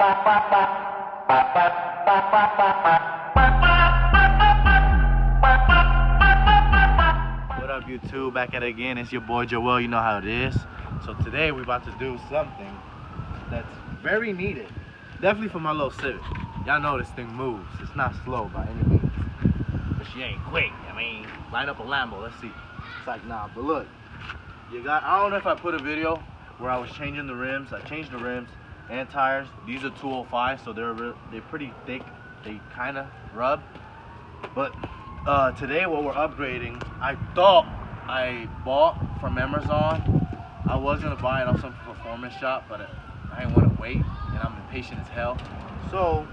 What up, YouTube? Back at it again. It's your boy Joel. You know how it is. So today we're about to do something that's very needed. Definitely for my little Civic. Y'all know this thing moves. It's not slow by any means, but she ain't quick. I mean, line up a Lambo. Let's see. It's like, nah. But look, I don't know if I put a video where I was changing the rims. I changed the rims and tires. These are 205, so they're pretty thick. They kind of rub. But today what we're upgrading, I thought I bought from Amazon. I was gonna buy it off some performance shop, but I didn't want to wait, and I'm impatient as hell. So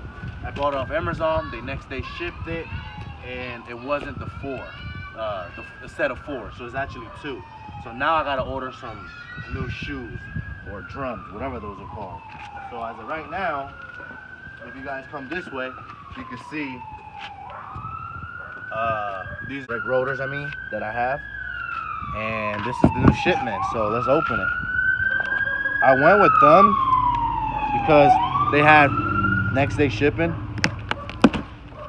I bought it off Amazon. The next day shipped it, and it wasn't the set of 4, so it's actually 2. So now I gotta order some new shoes or drums, whatever those are called. So as of right now, if you guys come this way, you can see these brake rotors, that I have, and this is the new shipment. So let's open it. I went with them because they had next day shipping,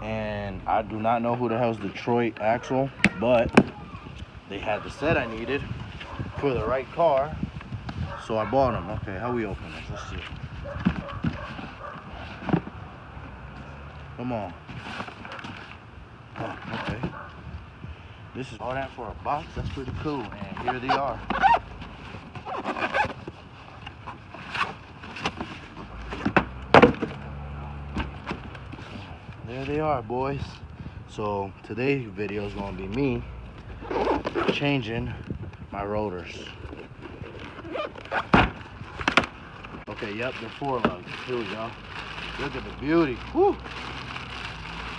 and I do not know who the hell's Detroit Axle, but they had the set I needed for the right car, so I bought them. Okay, how we open this? Let's see. Come on. Oh, okay. This is all that for a box. That's pretty cool. And here they are. There they are, boys. So today's video is gonna be me changing my rotors. Okay, yep, they're 4 lugs. Here we go. Look at the beauty. Whew.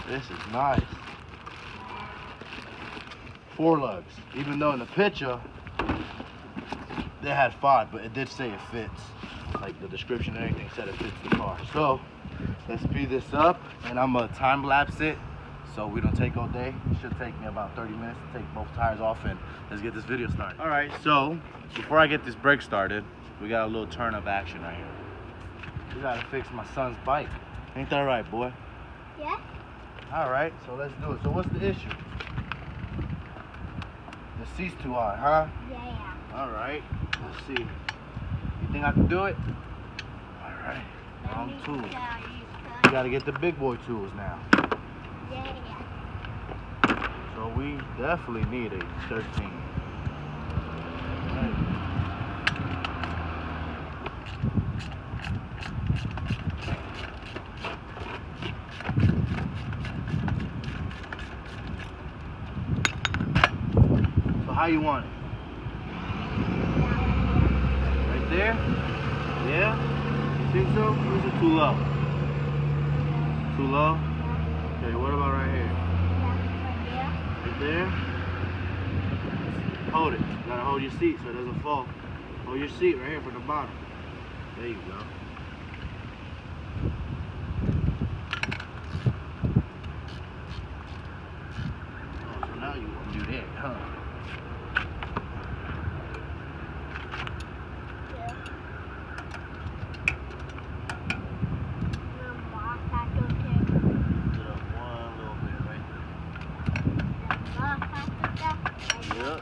This is nice. 4 lugs. Even though in the picture they had 5, but it did say it fits. Like the description and everything said it fits the car. So let's speed this up, and I'm gonna time lapse it so we don't take all day. It should take me about 30 minutes to take both tires off, and let's get this video started. All right, so before I get this brake started, we got a little turn up action right here. We gotta fix my son's bike. Ain't that right, boy? Yeah. All right, so let's do it. So what's the issue? The seat's too high, huh? Yeah. All right, let's see. You think I can do it? All right, wrong tools. You gotta get the big boy tools now. Yeah. So we definitely need a 13. All right. How you want it? Right there? Yeah? You think so? Or is it too low? Too low? Okay, what about right here? Right there? Hold it. You gotta hold your seat so it doesn't fall. Hold your seat right here from the bottom. There you go. Oh, so now you want to do that, huh? Yep.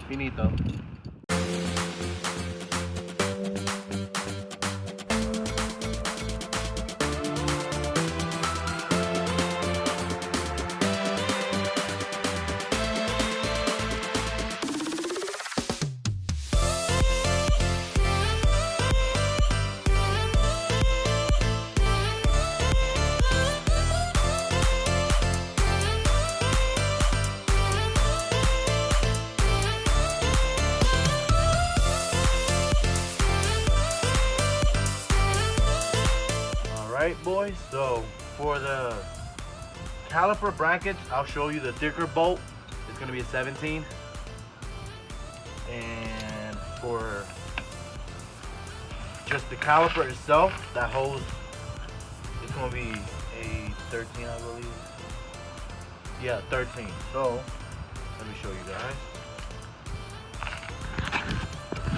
Finito. Alright boys, so for the caliper brackets, I'll show you the thicker bolt. It's gonna be a 17. And for just the caliper itself, that hose, it's gonna be a 13, I believe. Yeah, 13. So let me show you guys.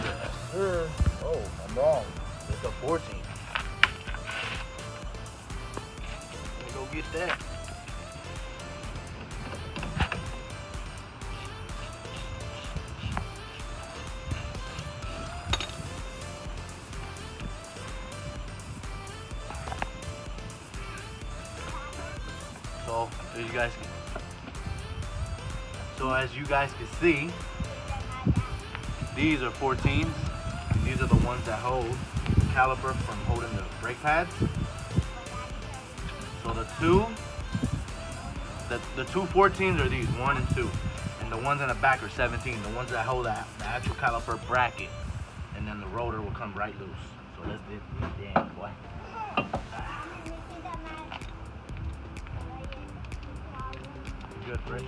Yes, sir. Oh, I'm wrong. It's a 14. Let me go get that. So as you guys can see, these are 14s. And these are the ones that hold the caliper from holding the brake pads. So the two 14s are these, 1 and 2. And the ones in the back are 17, the ones that hold the actual caliper bracket. And then the rotor will come right loose. So let's do it. Damn, boy. Good, Rick.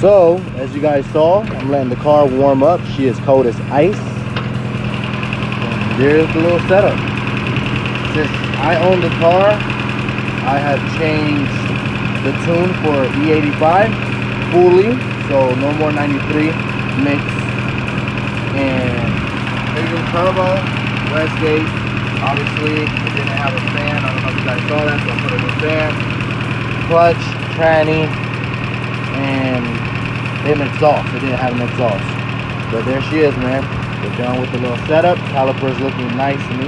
So, as you guys saw, I'm letting the car warm up. She is cold as ice. And there's the little setup. Since I own the car, I have changed the tune for E85 fully. So no more 93 mix. And here's turbo, Westgate. Obviously, it didn't have a fan. I don't know if you guys saw that, so I put a new fan. Clutch, tranny, and an exhaust. It didn't have an exhaust. But there she is, man. We're done with the little setup. Caliper's looking nice and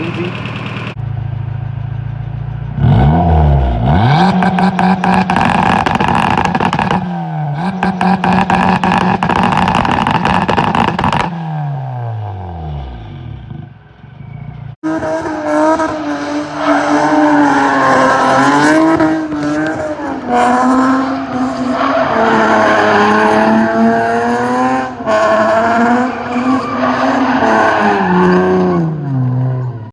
easy.